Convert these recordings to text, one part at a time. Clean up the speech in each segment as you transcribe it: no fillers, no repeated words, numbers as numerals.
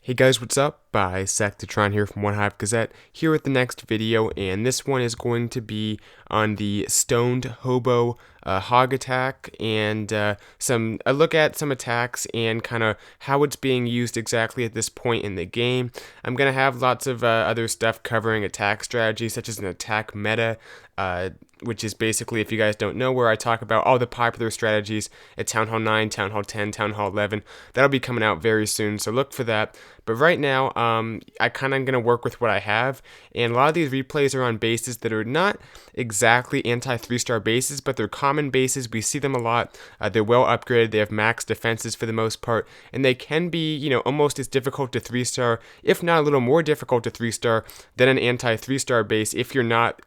Hey guys, what's up? Bisectatron here from One Hive Gazette, here with the next video, and this one is going to be on the Stoned Hobo hog attack, and a look at some attacks and kind of how it's being used exactly at this point in the game. I'm going to have lots of other stuff covering attack strategies, such as an attack meta, which is basically, if you guys don't know, where I talk about all the popular strategies at Town Hall 9, Town Hall 10, Town Hall 11. That'll be coming out very soon, so look for that. But right now, I kind of going to work with what I have, and a lot of these replays are on bases that are not exactly anti-3-star bases, but they're common bases. We see them a lot. They're well upgraded. They have max defenses for the most part, and they can be, almost as difficult to 3-star, if not a little more difficult to 3-star than an anti-3-star base if you're not,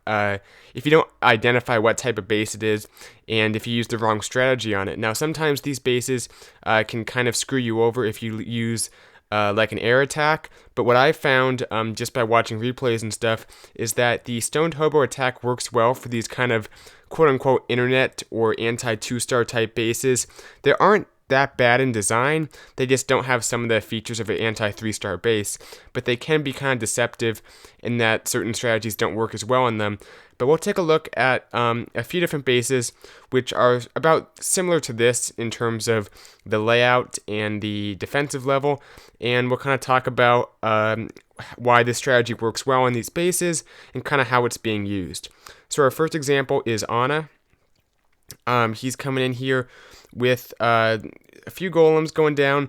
if you don't identify what type of base it is, and if you use the wrong strategy on it. Now, sometimes these bases can kind of screw you over if you use like an air attack, but what I found just by watching replays and stuff is that the Stoned Hobo attack works well for these kind of quote-unquote internet or anti-2-star type bases. They aren't that bad in design, they just don't have some of the features of an anti-3-star base, but they can be kind of deceptive in that certain strategies don't work as well on them. But we'll take a look at a few different bases which are about similar to this in terms of the layout and the defensive level, and we'll kind of talk about why this strategy works well on these bases and kind of how it's being used. So our first example is Ana. He's coming in here with a few golems going down,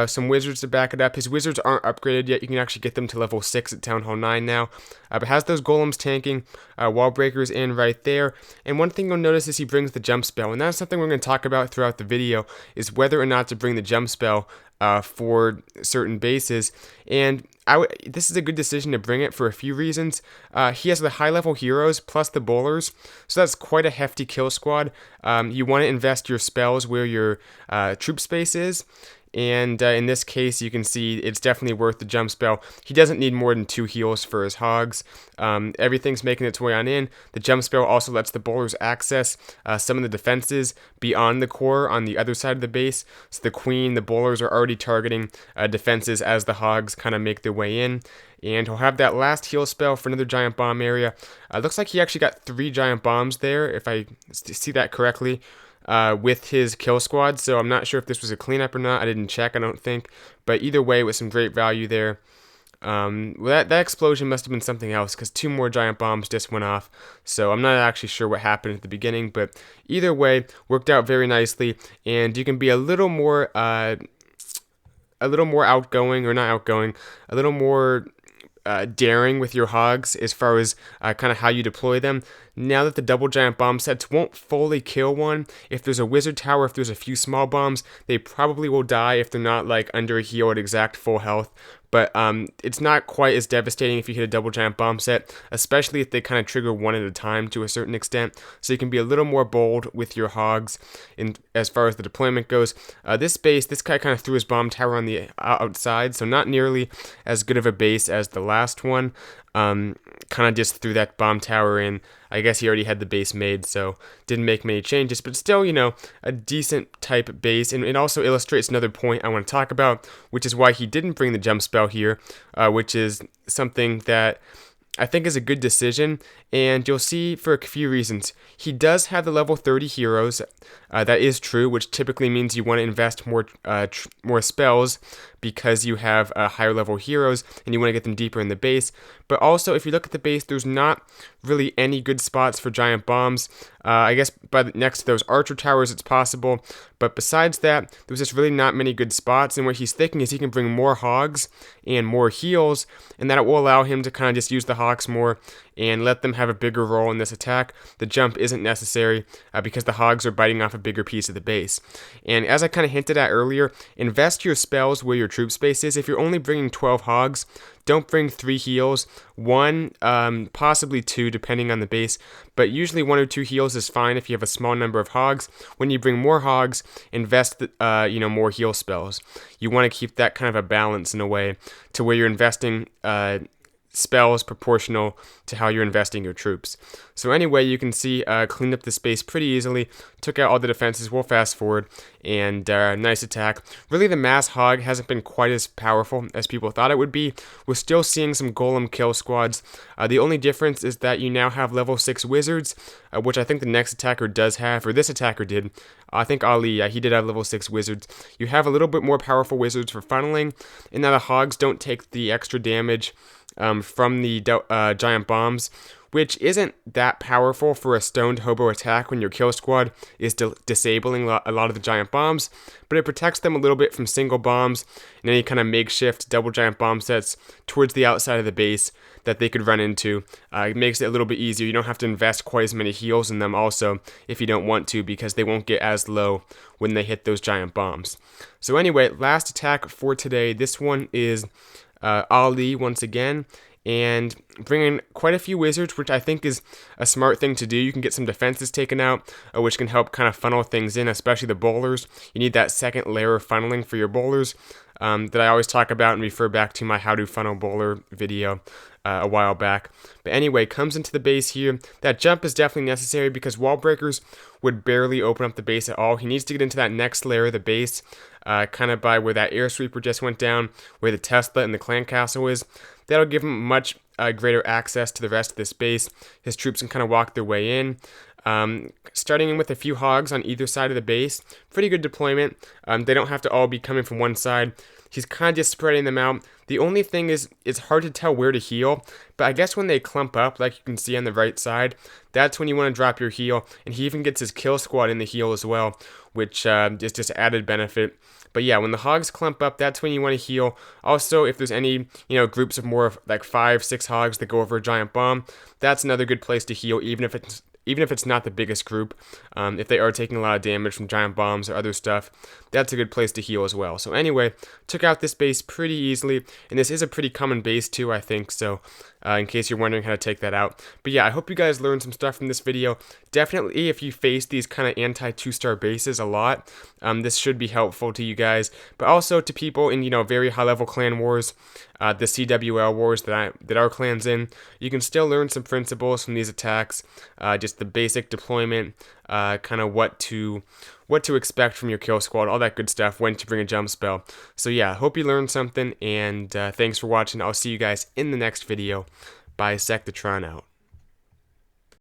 some wizards to back it up. His wizards aren't upgraded yet. You can actually get them to level 6 at Town Hall 9 now. But has those golems tanking, wall breakers in right there. And one thing you'll notice is he brings the jump spell. And that's something we're going to talk about throughout the video, is whether or not to bring the jump spell for certain bases. And this is a good decision to bring it for a few reasons. He has the high level heroes plus the bowlers, so that's quite a hefty kill squad. You want to invest your spells where your troop space is, and in this case you can see it's definitely worth the jump spell. He doesn't need more than 2 heals for his hogs. Everything's making its way on in. The jump spell also lets the bowlers access some of the defenses beyond the core on the other side of the base, so the queen, the bowlers are already targeting defenses as the hogs kind of make their way in. And he'll have that last heal spell for another giant bomb area. Looks like he actually got 3 giant bombs there, if I see that correctly, with his kill squad. So I'm not sure if this was a cleanup or not. I didn't check, I don't think. But either way, with some great value there. That explosion must have been something else, because 2 more giant bombs just went off. So I'm not actually sure what happened at the beginning. But either way, worked out very nicely. And you can be a little more outgoing, or not outgoing, a little more daring with your hogs as far as kind of how you deploy them. Now that the double giant bomb sets won't fully kill one, if there's a wizard tower, if there's a few small bombs, they probably will die if they're not like under a heal at exact full health. But it's not quite as devastating if you hit a double giant bomb set, especially if they kind of trigger one at a time to a certain extent. So you can be a little more bold with your hogs as far as the deployment goes. This guy kind of threw his bomb tower on the outside, so not nearly as good of a base as the last one. Kind of just threw that bomb tower in. I guess he already had the base made, so didn't make many changes, but still, a decent type base. And it also illustrates another point I want to talk about, which is why he didn't bring the jump spell here, which is something that I think is a good decision, and you'll see for a few reasons. He does have the level 30 heroes, that is true, which typically means you want to invest more spells because you have higher level heroes and you want to get them deeper in the base. But also, if you look at the base, there's not really any good spots for giant bombs. I guess next to those archer towers it's possible, but besides that, there's just really not many good spots. And what he's thinking is he can bring more hogs and more heals, and that it will allow him to kind of just use the hogs more and let them have a bigger role in this attack. The jump isn't necessary because the hogs are biting off a bigger piece of the base. And as I kind of hinted at earlier, invest your spells where your troop space is. If you're only bringing 12 hogs, don't bring 3 heals, 1, possibly 2 depending on the base, but usually 1 or 2 heals is fine if you have a small number of hogs. When you bring more hogs, invest more heal spells. You want to keep that kind of a balance in a way to where you're investing spells proportional to how you're investing your troops. So anyway, you can see cleaned up the space pretty easily, took out all the defenses. We'll fast forward, and nice attack. Really, the mass hog hasn't been quite as powerful as people thought it would be. We're still seeing some golem kill squads. The only difference is that you now have level 6 wizards, which I think the next attacker does have, or this attacker did. I think Ali, he did have level 6 wizards. You have a little bit more powerful wizards for funneling, and now the hogs don't take the extra damage from the giant bombs, which isn't that powerful for a stoned hobo attack when your kill squad is disabling a lot of the giant bombs, but it protects them a little bit from single bombs and any kind of makeshift double giant bomb sets towards the outside of the base that they could run into. It makes it a little bit easier. You don't have to invest quite as many heals in them also if you don't want to, because they won't get as low when they hit those giant bombs. So anyway, last attack for today. This one is Ali once again, and bringing quite a few wizards, which I think is a smart thing to do. You can get some defenses taken out, which can help kind of funnel things in, especially the bowlers. You need that second layer of funneling for your bowlers that I always talk about and refer back to my How to Funnel Bowler video a while back. But anyway, comes into the base here. That jump is definitely necessary because wall breakers would barely open up the base at all. He needs to get into that next layer of the base, kind of by where that air sweeper just went down, where the Tesla and the clan castle is. That'll give him much greater access to the rest of this base. His troops can kind of walk their way in. Starting in with a few hogs on either side of the base. Pretty good deployment. They don't have to all be coming from one side. He's kind of just spreading them out. The only thing is, it's hard to tell where to heal, but I guess when they clump up, like you can see on the right side, that's when you want to drop your heal, and he even gets his kill squad in the heal as well, which is just added benefit. But yeah, when the hogs clump up, that's when you want to heal. Also, if there's any, groups of more of like 5-6 hogs that go over a giant bomb, that's another good place to heal, even if it's not the biggest group. If they are taking a lot of damage from giant bombs or other stuff, that's a good place to heal as well. So anyway, took out this base pretty easily, and this is a pretty common base too, I think, so in case you're wondering how to take that out. But yeah, I hope you guys learned some stuff from this video. Definitely, if you face these kind of anti-2-star bases a lot, this should be helpful to you guys, but also to people in, very high-level clan wars, the CWL wars that our clan's in. You can still learn some principles from these attacks, just the basic deployment, kind of what to expect from your kill squad, all that good stuff, when to bring a jump spell. So yeah, hope you learned something, and thanks for watching. I'll see you guys in the next video. Bye, Sectatron out.